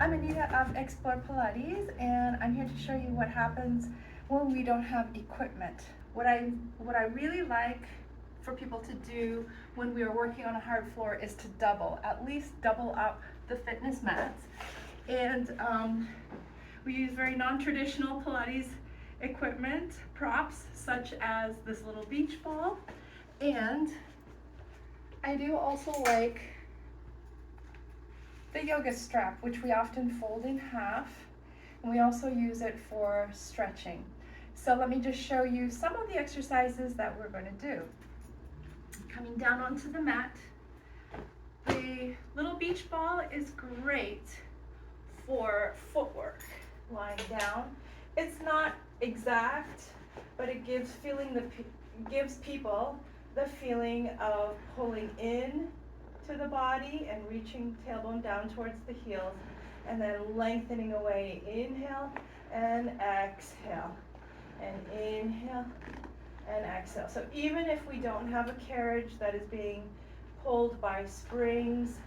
I'm Anita of Explore Pilates, and I'm here to show you what happens when we don't have equipment. What I really like for people to do when we are working on a hard floor is to at least double up the fitness mats. And we use very non-traditional Pilates equipment, props, such as this little beach ball. And I do also like the yoga strap, which we often fold in half, and we also use it for stretching. So let me just show you some of the exercises that we're going to do. Coming down onto the mat, the little beach ball is great for footwork. Lying down, it's not exact, but it gives people the feeling of pulling in to the body and reaching tailbone down towards the heels, and then lengthening away. Inhale and exhale, and inhale and exhale. So even if we don't have a carriage that is being pulled by springs,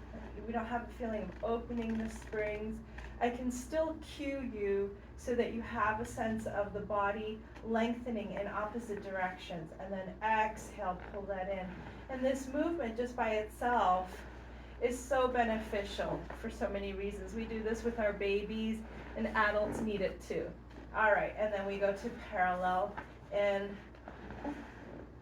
we don't have a feeling of opening the springs, I can still cue you so that you have a sense of the body lengthening in opposite directions, and then exhale, pull that in. And this movement just by itself is so beneficial for so many reasons. We do this with our babies, and adults need it too. All right, and then we go to parallel, and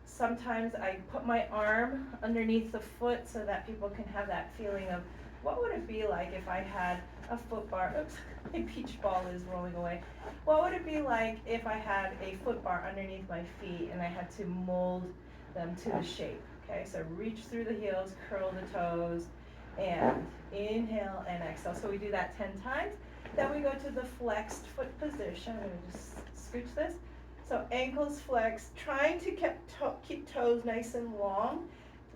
sometimes I put my arm underneath the foot so that people can have that feeling of what would it be like if I had a foot bar. Oops, my beach ball is rolling away. What would it be like if I had a foot bar underneath my feet and I had to mold them to the shape? Okay, so reach through the heels, curl the toes, and inhale and exhale. So we do that 10 times. Then we go to the flexed foot position. I'm going to just scooch this. So ankles flexed, trying to keep toes nice and long,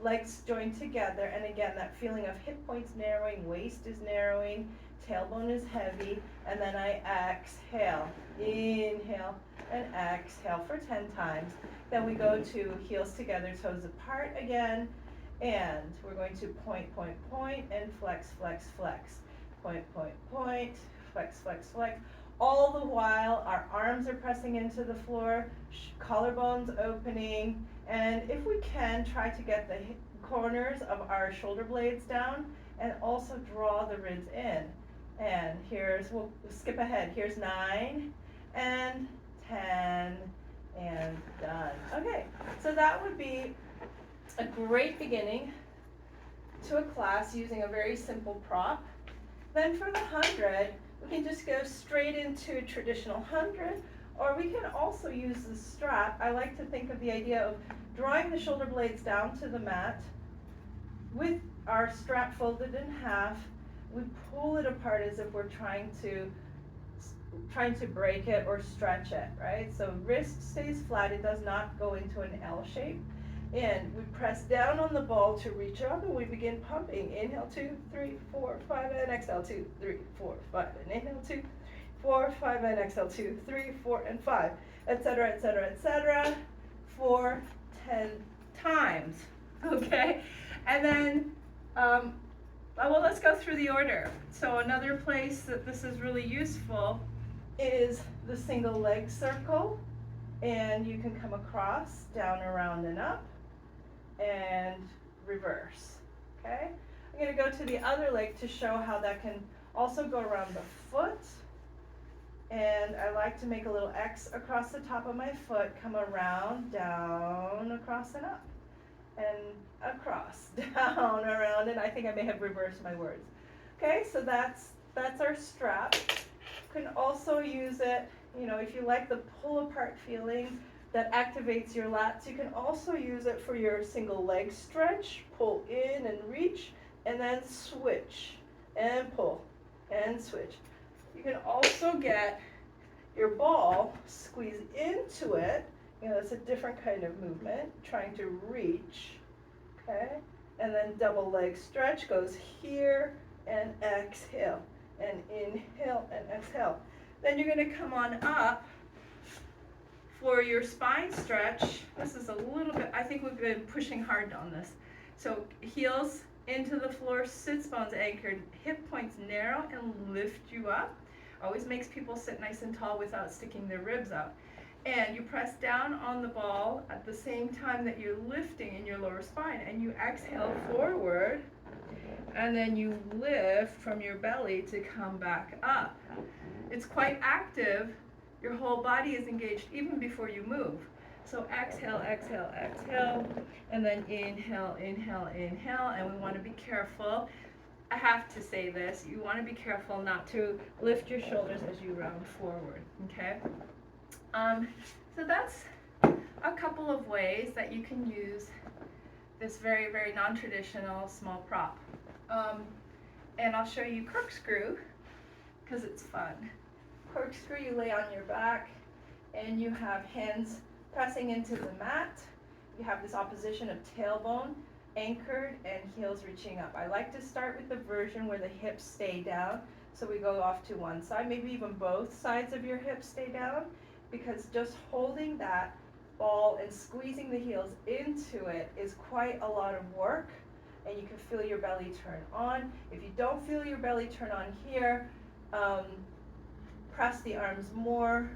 legs joined together, and again that feeling of hip points narrowing, waist is narrowing, tailbone is heavy, and then I exhale, inhale, and exhale for 10 times. Then we go to heels together, toes apart again, and we're going to point, point, point, and flex, flex, flex. Point, point, point, flex, flex, flex. All the while our arms are pressing into the floor, collarbones opening, and if we can, try to get the corners of our shoulder blades down and also draw the ribs in. And we'll skip ahead. Here's 9 and 10 and done. Okay, so that would be a great beginning to a class using a very simple prop. Then for the 100, we can just go straight into traditional 100, or we can also use the strap. I like to think of the idea of drawing the shoulder blades down to the mat with our strap folded in half. We pull it apart as if we're trying to break it or stretch it, right? So wrist stays flat, it does not go into an L shape. And we press down on the ball to reach up, and we begin pumping. Inhale, 2, 3, 4, 5, and exhale, 2, 3, 4, 5, and inhale, 2, 4, 5, and exhale, 2, 3, 4, and 5, etc., etc., etc., for 10 times. Okay, and then well, let's go through the order. So another place that this is really useful is the single leg circle, and you can come across, down, around, and up, and reverse. Okay, I'm going to go to the other leg to show how that can also go around the foot, and I like to make a little X across the top of my foot, come around, down, across, and up, and across, down, around, and I think I may have reversed my words. Okay, so that's our strap. You can also use it, if you like the pull apart feeling that activates your lats, you can also use it for your single leg stretch. Pull in and reach, and then switch, and pull, and switch. You can also get your ball, squeeze into it. It's a different kind of movement, trying to reach, okay? And then double leg stretch goes here, and exhale, and inhale, and exhale. Then you're going to come on up for your spine stretch. This is a little bit, I think we've been pushing hard on this. So heels into the floor, sits bones anchored, hip points narrow and lift you up. Always makes people sit nice and tall without sticking their ribs out. And you press down on the ball at the same time that you're lifting in your lower spine, and you exhale forward, and then you lift from your belly to come back up. It's quite active. Your whole body is engaged even before you move. So exhale, exhale, exhale, and then inhale, inhale, inhale, and we want to be careful. I have to say this, you want to be careful not to lift your shoulders as you round forward, okay? So that's a couple of ways that you can use this very, very non-traditional small prop. And I'll show you corkscrew, because it's fun. Corkscrew, you lay on your back, and you have hands pressing into the mat. You have this opposition of tailbone anchored and heels reaching up. I like to start with the version where the hips stay down. So we go off to one side, maybe even both sides of your hips stay down, because just holding that ball and squeezing the heels into it is quite a lot of work, and you can feel your belly turn on. If you don't feel your belly turn on here, press the arms more,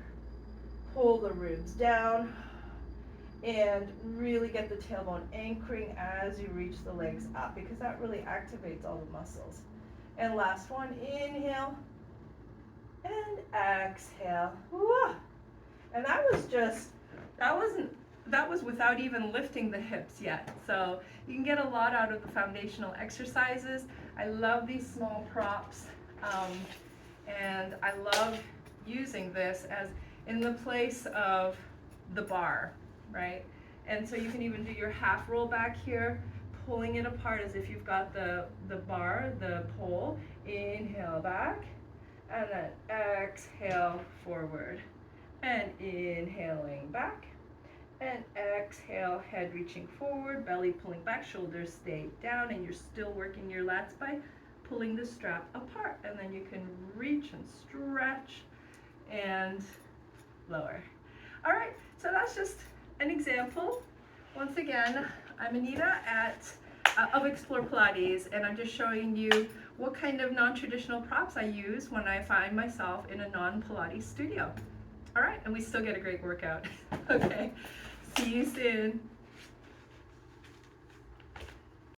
pull the ribs down, and really get the tailbone anchoring as you reach the legs up, because that really activates all the muscles. And last one, inhale and exhale. Whoa. And that was without even lifting the hips yet. So you can get a lot out of the foundational exercises. I love these small props, and I love using this as in the place of the bar, right? And so you can even do your half roll back here, pulling it apart as if you've got the bar, the pole. Inhale back, and then exhale forward. And inhaling back, and exhale, head reaching forward, belly pulling back, shoulders stay down, and you're still working your lats by pulling the strap apart. And then you can reach and stretch and lower. All right, so that's just an example. Once again, I'm Anita of Explore Pilates, and I'm just showing you what kind of non-traditional props I use when I find myself in a non-Pilates studio. All right, and we still get a great workout. Okay, see you soon.